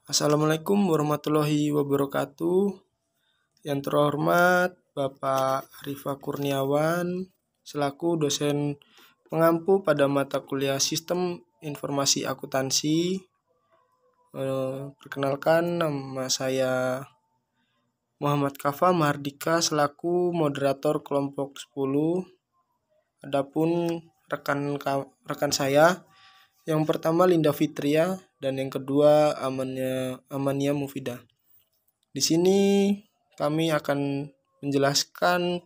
Assalamualaikum warahmatullahi wabarakatuh. Yang terhormat Bapak Arifa Kurniawan selaku dosen pengampu pada mata kuliah Sistem Informasi Akuntansi. Perkenalkan, nama saya Muhammad Kafa Mahardika selaku moderator kelompok 10. Adapun rekan saya, yang pertama Linda Fitria dan yang kedua Amania Mufidah. Di sini kami akan menjelaskan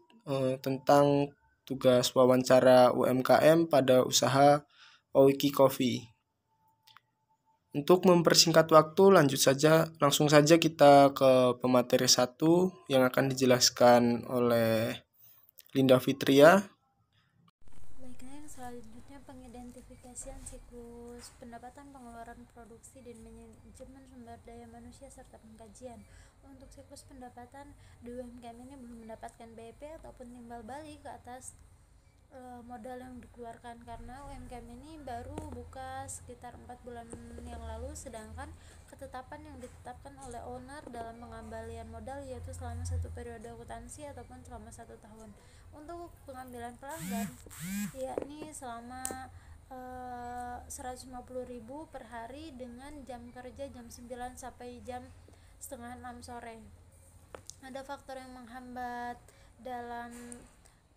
tentang tugas wawancara UMKM pada usaha Owiki Coffee. Untuk mempersingkat waktu, langsung saja kita ke pemateri 1 yang akan dijelaskan oleh Linda Fitria. Baiklah, yang selanjutnya pengidentifikasian siklus pendapatan, pengeluaran, produksi, dan manajemen sumber daya manusia serta pengkajian. Untuk siklus pendapatan di UMKM ini belum mendapatkan BEP ataupun timbal balik ke atas modal yang dikeluarkan karena UMKM ini baru buka sekitar 4 bulan yang lalu, sedangkan ketetapan yang ditetapkan oleh owner dalam pengembalian modal yaitu selama 1 periode akuntansi ataupun selama 1 tahun. Untuk pengambilan pelanggan yakni selama 150.000 per hari dengan jam kerja jam 9 sampai jam setengah 6 sore. Ada faktor yang menghambat dalam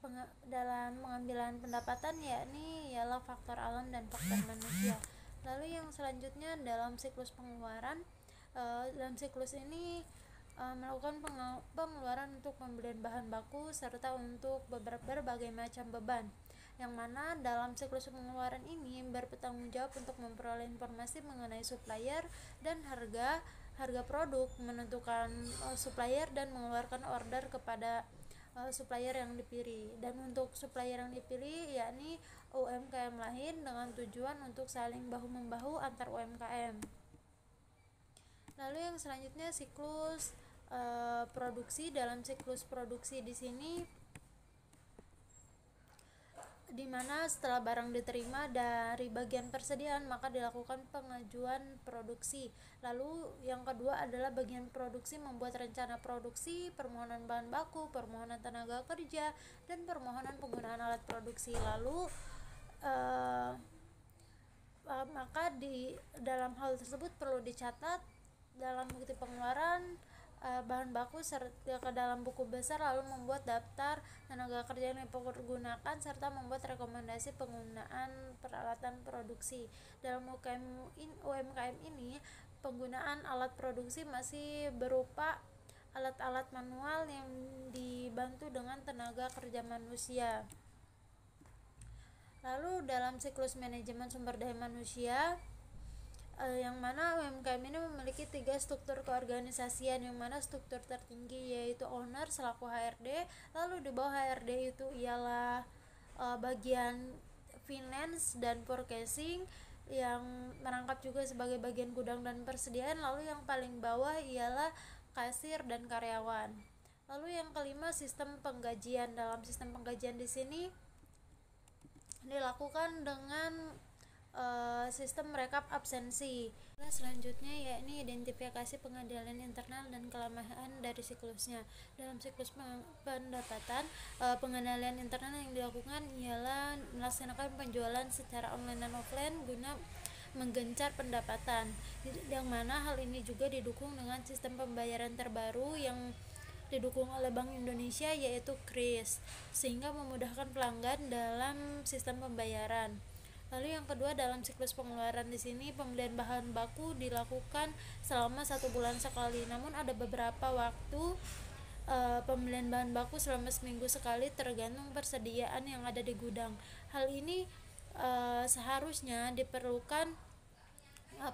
pengambilan pendapatan yakni ialah faktor alam dan faktor manusia. Lalu yang selanjutnya dalam siklus pengeluaran, dalam siklus ini melakukan pengeluaran untuk pembelian bahan baku serta untuk berbagai macam beban, yang mana dalam siklus pengeluaran ini bertanggung jawab untuk memperoleh informasi mengenai supplier dan harga produk, menentukan supplier dan mengeluarkan order kepada supplier yang dipilih. Dan untuk supplier yang dipilih yakni UMKM lain dengan tujuan untuk saling bahu-membahu antar UMKM. Lalu yang selanjutnya siklus produksi. Dalam siklus produksi di sini di mana setelah barang diterima dari bagian persediaan maka dilakukan pengajuan produksi. Lalu yang kedua adalah bagian produksi membuat rencana produksi, permohonan bahan baku, permohonan tenaga kerja, dan permohonan penggunaan alat produksi. Lalu maka di dalam hal tersebut perlu dicatat dalam bukti pengeluaran bahan baku serta ke dalam buku besar, lalu membuat daftar tenaga kerja yang dipergunakan serta membuat rekomendasi penggunaan peralatan produksi. Dalam UMKM ini penggunaan alat produksi masih berupa alat-alat manual yang dibantu dengan tenaga kerja manusia. Lalu dalam siklus manajemen sumber daya manusia, yang mana UMKM ini memiliki 3 struktur keorganisasian, yang mana struktur tertinggi yaitu owner selaku HRD, lalu di bawah HRD itu ialah bagian finance dan forecasting yang merangkap juga sebagai bagian gudang dan persediaan, lalu yang paling bawah ialah kasir dan karyawan. Lalu yang kelima sistem penggajian. Dalam sistem penggajian di sini dilakukan dengan sistem rekap absensi. Selanjutnya yakni identifikasi pengendalian internal dan kelemahan dari siklusnya. Dalam siklus pendapatan, pengendalian internal yang dilakukan ialah melaksanakan penjualan secara online dan offline guna menggencar pendapatan, yang mana hal ini juga didukung dengan sistem pembayaran terbaru yang didukung oleh Bank Indonesia yaitu KRIS, sehingga memudahkan pelanggan dalam sistem pembayaran. Lalu yang kedua dalam siklus pengeluaran di sini pembelian bahan baku dilakukan selama 1 bulan sekali. Namun ada beberapa waktu pembelian bahan baku selama seminggu sekali tergantung persediaan yang ada di gudang. Hal ini seharusnya diperlukan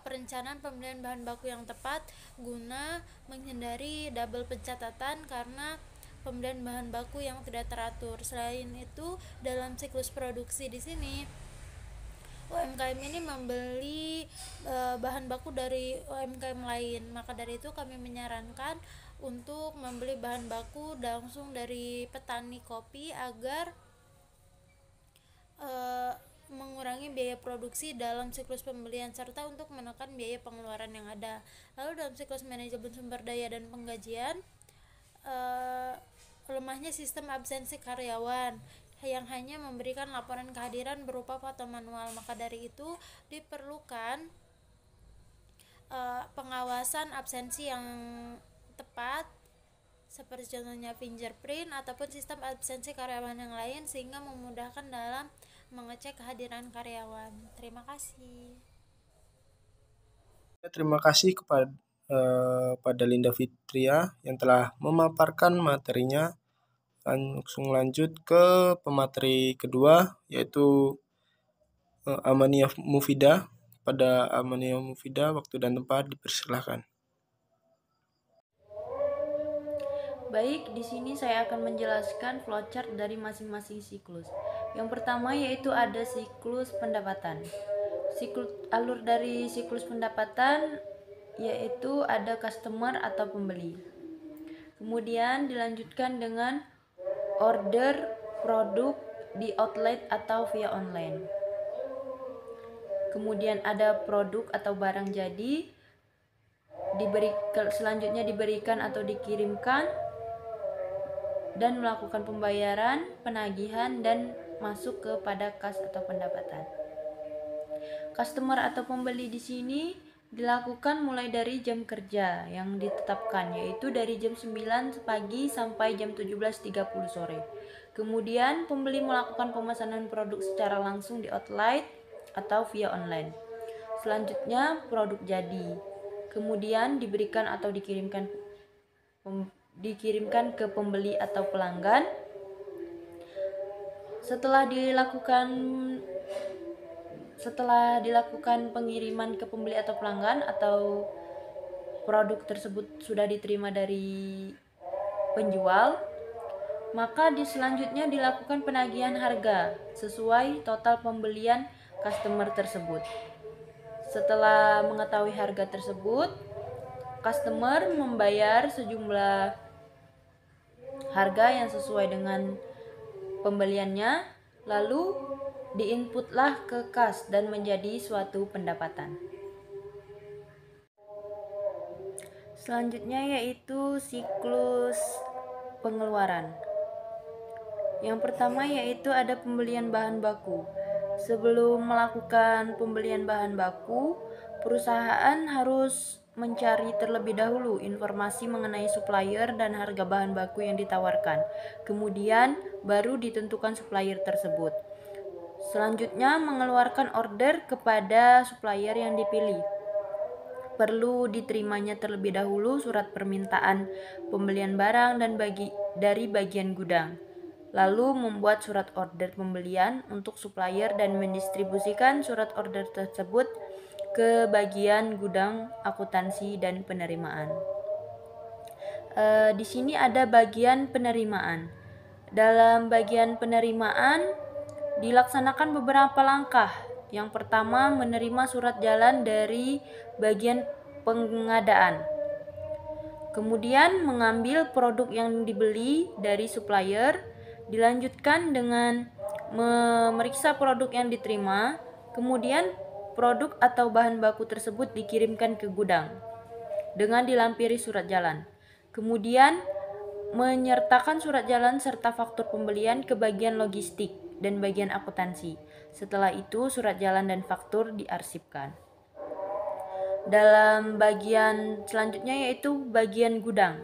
perencanaan pembelian bahan baku yang tepat guna menghindari double pencatatan karena pembelian bahan baku yang tidak teratur. Selain itu, dalam siklus produksi di sini UMKM ini membeli bahan baku dari UMKM lain. Maka dari itu kami menyarankan untuk membeli bahan baku langsung dari petani kopi agar mengurangi biaya produksi dalam siklus pembelian serta untuk menekan biaya pengeluaran yang ada. Lalu dalam siklus manajemen sumber daya dan penggajian, lemahnya sistem absensi karyawan yang hanya memberikan laporan kehadiran berupa foto manual. Maka dari itu diperlukan pengawasan absensi yang tepat, seperti contohnya fingerprint ataupun sistem absensi karyawan yang lain, sehingga memudahkan dalam mengecek kehadiran karyawan. Terima kasih. Terima kasih pada Linda Fitria yang telah memaparkan materinya. Langsung lanjut ke pemateri kedua, yaitu Amania Mufida. Pada Amania Mufida, waktu dan tempat dipersilahkan. Baik, di sini saya akan menjelaskan flowchart dari masing-masing siklus. Yang pertama yaitu ada siklus pendapatan. Alur dari siklus pendapatan yaitu ada customer atau pembeli. Kemudian dilanjutkan dengan order produk di outlet atau via online. Kemudian ada produk atau barang jadi, selanjutnya diberikan atau dikirimkan, dan melakukan pembayaran, penagihan, dan masuk kepada kas atau pendapatan. Customer atau pembeli di sini dilakukan mulai dari jam kerja yang ditetapkan, yaitu dari jam 9 pagi sampai jam 17.30 sore. Kemudian pembeli melakukan pemesanan produk secara langsung di outlet atau via online. Selanjutnya produk jadi, kemudian diberikan atau dikirimkan ke pembeli atau pelanggan. Setelah dilakukan pengiriman ke pembeli atau pelanggan, atau produk tersebut sudah diterima dari penjual, maka selanjutnya dilakukan penagihan harga sesuai total pembelian customer tersebut. Setelah mengetahui harga tersebut, customer membayar sejumlah harga yang sesuai dengan pembeliannya, lalu diinputlah ke kas dan menjadi suatu pendapatan. Selanjutnya yaitu siklus pengeluaran. Yang pertama yaitu ada pembelian bahan baku. Sebelum melakukan pembelian bahan baku, perusahaan harus mencari terlebih dahulu informasi mengenai supplier dan harga bahan baku yang ditawarkan. Kemudian baru ditentukan supplier tersebut. Selanjutnya mengeluarkan order kepada supplier yang dipilih. Perlu diterimanya terlebih dahulu surat permintaan pembelian barang dan dari bagian gudang. Lalu membuat surat order pembelian untuk supplier dan mendistribusikan surat order tersebut ke bagian gudang, akuntansi, dan penerimaan. Di sini ada bagian penerimaan. Dalam bagian penerimaan dilaksanakan beberapa langkah. Yang pertama, menerima surat jalan dari bagian pengadaan. Kemudian mengambil produk yang dibeli dari supplier. Dilanjutkan dengan memeriksa produk yang diterima. Kemudian produk atau bahan baku tersebut dikirimkan ke gudang dengan dilampiri surat jalan. Kemudian menyertakan surat jalan serta faktur pembelian ke bagian logistik dan bagian akuntansi. Setelah itu surat jalan dan faktur diarsipkan. Dalam bagian selanjutnya yaitu bagian gudang.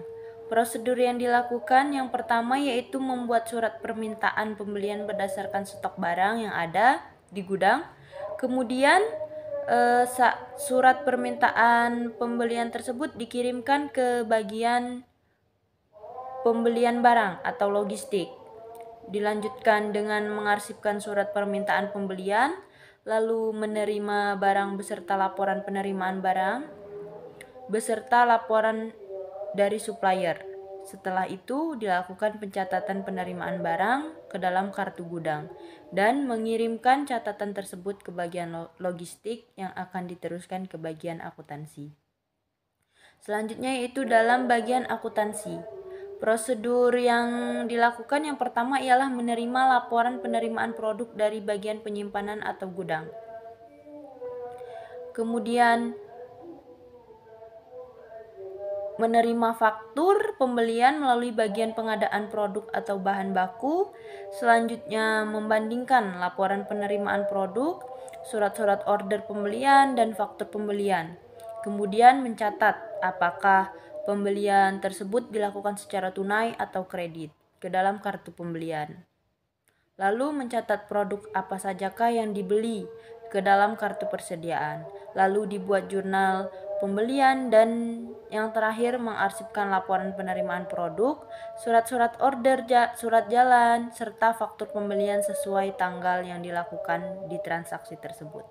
Prosedur yang dilakukan yang pertama yaitu membuat surat permintaan pembelian berdasarkan stok barang yang ada di gudang. Kemudian surat permintaan pembelian tersebut dikirimkan ke bagian pembelian barang atau logistik. Dilanjutkan dengan mengarsipkan surat permintaan pembelian, lalu menerima barang beserta laporan penerimaan barang, beserta laporan dari supplier. Setelah itu dilakukan pencatatan penerimaan barang ke dalam kartu gudang dan mengirimkan catatan tersebut ke bagian logistik yang akan diteruskan ke bagian akuntansi. Selanjutnya yaitu dalam bagian akuntansi. Prosedur yang dilakukan yang pertama ialah menerima laporan penerimaan produk dari bagian penyimpanan atau gudang. Kemudian menerima faktur pembelian melalui bagian pengadaan produk atau bahan baku. Selanjutnya membandingkan laporan penerimaan produk, surat-surat order pembelian, dan faktur pembelian. Kemudian mencatat apakah pembelian tersebut dilakukan secara tunai atau kredit ke dalam kartu pembelian. Lalu mencatat produk apa sajakah yang dibeli ke dalam kartu persediaan. Lalu dibuat jurnal pembelian, dan yang terakhir mengarsipkan laporan penerimaan produk, surat-surat order, surat jalan, serta faktur pembelian sesuai tanggal yang dilakukan di transaksi tersebut.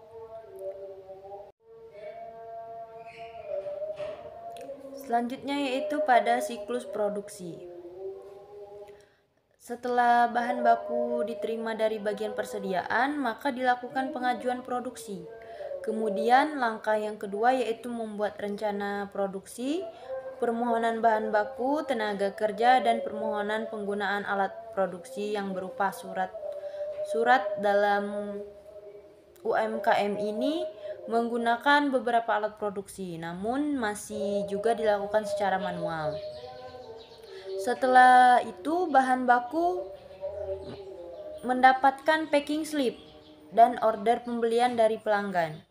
Selanjutnya yaitu pada siklus produksi. Setelah bahan baku diterima dari bagian persediaan, maka dilakukan pengajuan produksi. Kemudian langkah yang kedua yaitu membuat rencana produksi, permohonan bahan baku, tenaga kerja, dan permohonan penggunaan alat produksi yang berupa surat dalam UMKM ini menggunakan beberapa alat produksi, namun masih juga dilakukan secara manual. Setelah itu bahan baku mendapatkan packing slip dan order pembelian dari pelanggan.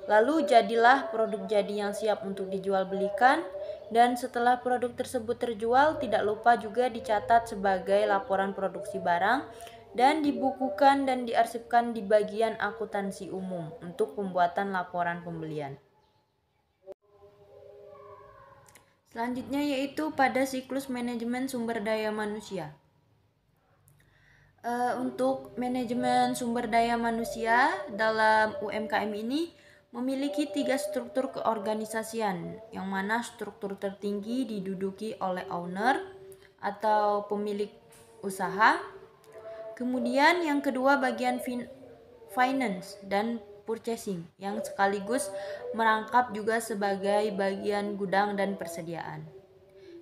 Lalu jadilah produk jadi yang siap untuk dijual belikan, dan setelah produk tersebut terjual tidak lupa juga dicatat sebagai laporan produksi barang dan dibukukan dan diarsipkan di bagian akuntansi umum untuk pembuatan laporan pembelian. Selanjutnya yaitu pada siklus manajemen sumber daya manusia. Untuk manajemen sumber daya manusia dalam UMKM ini memiliki 3 struktur keorganisasian, yang mana struktur tertinggi diduduki oleh owner atau pemilik usaha. Kemudian yang kedua bagian finance dan purchasing, yang sekaligus merangkap juga sebagai bagian gudang dan persediaan.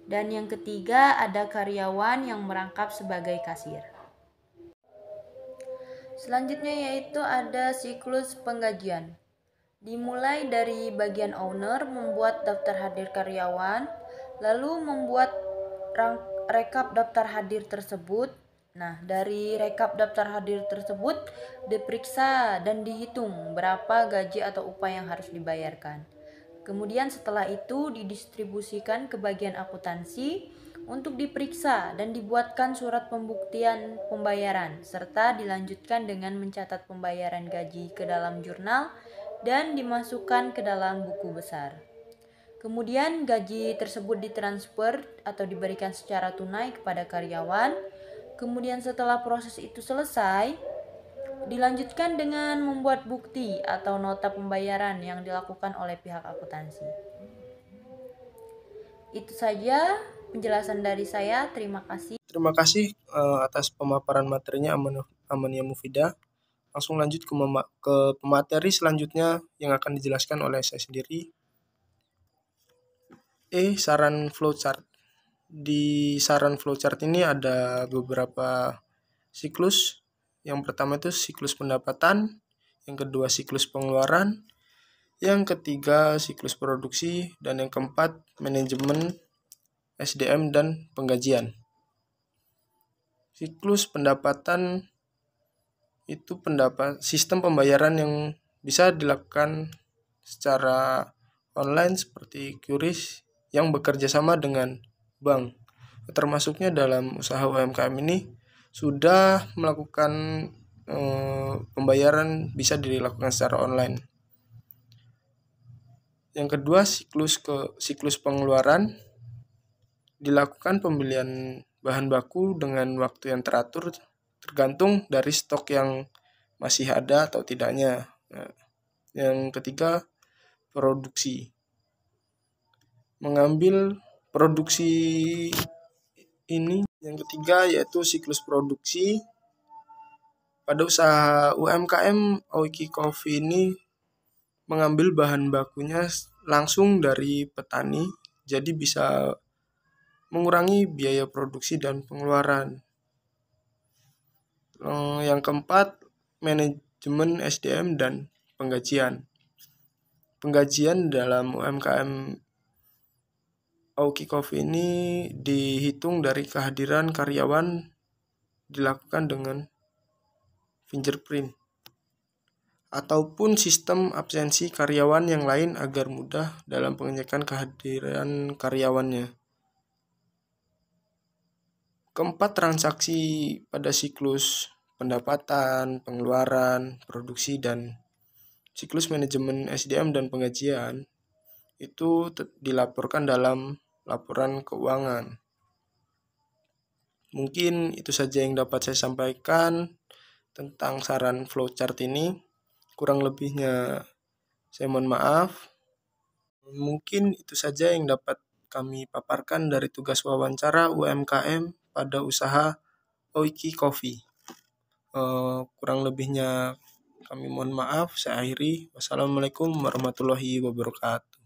Dan yang ketiga ada karyawan yang merangkap sebagai kasir. Selanjutnya yaitu ada siklus penggajian. Dimulai dari bagian owner membuat daftar hadir karyawan, lalu membuat rekap daftar hadir tersebut. Nah, dari rekap daftar hadir tersebut diperiksa dan dihitung berapa gaji atau upah yang harus dibayarkan. Kemudian setelah itu didistribusikan ke bagian akuntansi untuk diperiksa dan dibuatkan surat pembuktian pembayaran, serta dilanjutkan dengan mencatat pembayaran gaji ke dalam jurnal dan dimasukkan ke dalam buku besar. Kemudian gaji tersebut ditransfer atau diberikan secara tunai kepada karyawan. Kemudian setelah proses itu selesai, dilanjutkan dengan membuat bukti atau nota pembayaran yang dilakukan oleh pihak akuntansi. Itu saja penjelasan dari saya. Terima kasih. Terima kasih atas pemaparan materinya Amania Mufidah. Langsung lanjut ke pemateri selanjutnya yang akan dijelaskan oleh saya sendiri. Saran flowchart. Di saran flowchart ini ada beberapa siklus. Yang pertama itu siklus pendapatan, yang kedua siklus pengeluaran, yang ketiga siklus produksi, dan yang keempat manajemen SDM dan penggajian. Siklus pendapatan itu sistem pembayaran yang bisa dilakukan secara online seperti QRIS yang bekerja sama dengan bank. Termasuknya dalam usaha UMKM ini sudah melakukan pembayaran bisa dilakukan secara online. Yang kedua siklus pengeluaran, dilakukan pembelian bahan baku dengan waktu yang teratur tergantung dari stok yang masih ada atau tidaknya. Yang ketiga produksi, mengambil produksi ini. Yang ketiga yaitu siklus produksi. Pada usaha UMKM Oiki Coffee ini mengambil bahan bakunya langsung dari petani, jadi bisa mengurangi biaya produksi dan pengeluaran. Yang keempat, manajemen SDM dan penggajian. Penggajian dalam UMKM Aoki Coffee ini dihitung dari kehadiran karyawan, dilakukan dengan fingerprint ataupun sistem absensi karyawan yang lain agar mudah dalam pengecekan kehadiran karyawannya. Keempat, transaksi pada siklus pendapatan, pengeluaran, produksi, dan siklus manajemen SDM dan penggajian itu dilaporkan dalam laporan keuangan. Mungkin itu saja yang dapat saya sampaikan tentang saran flowchart ini. Kurang lebihnya saya mohon maaf. Mungkin itu saja yang dapat kami paparkan dari tugas wawancara UMKM pada usaha Aoki Coffee. Kurang lebihnya kami mohon maaf. Saya akhiri. Wassalamualaikum warahmatullahi wabarakatuh.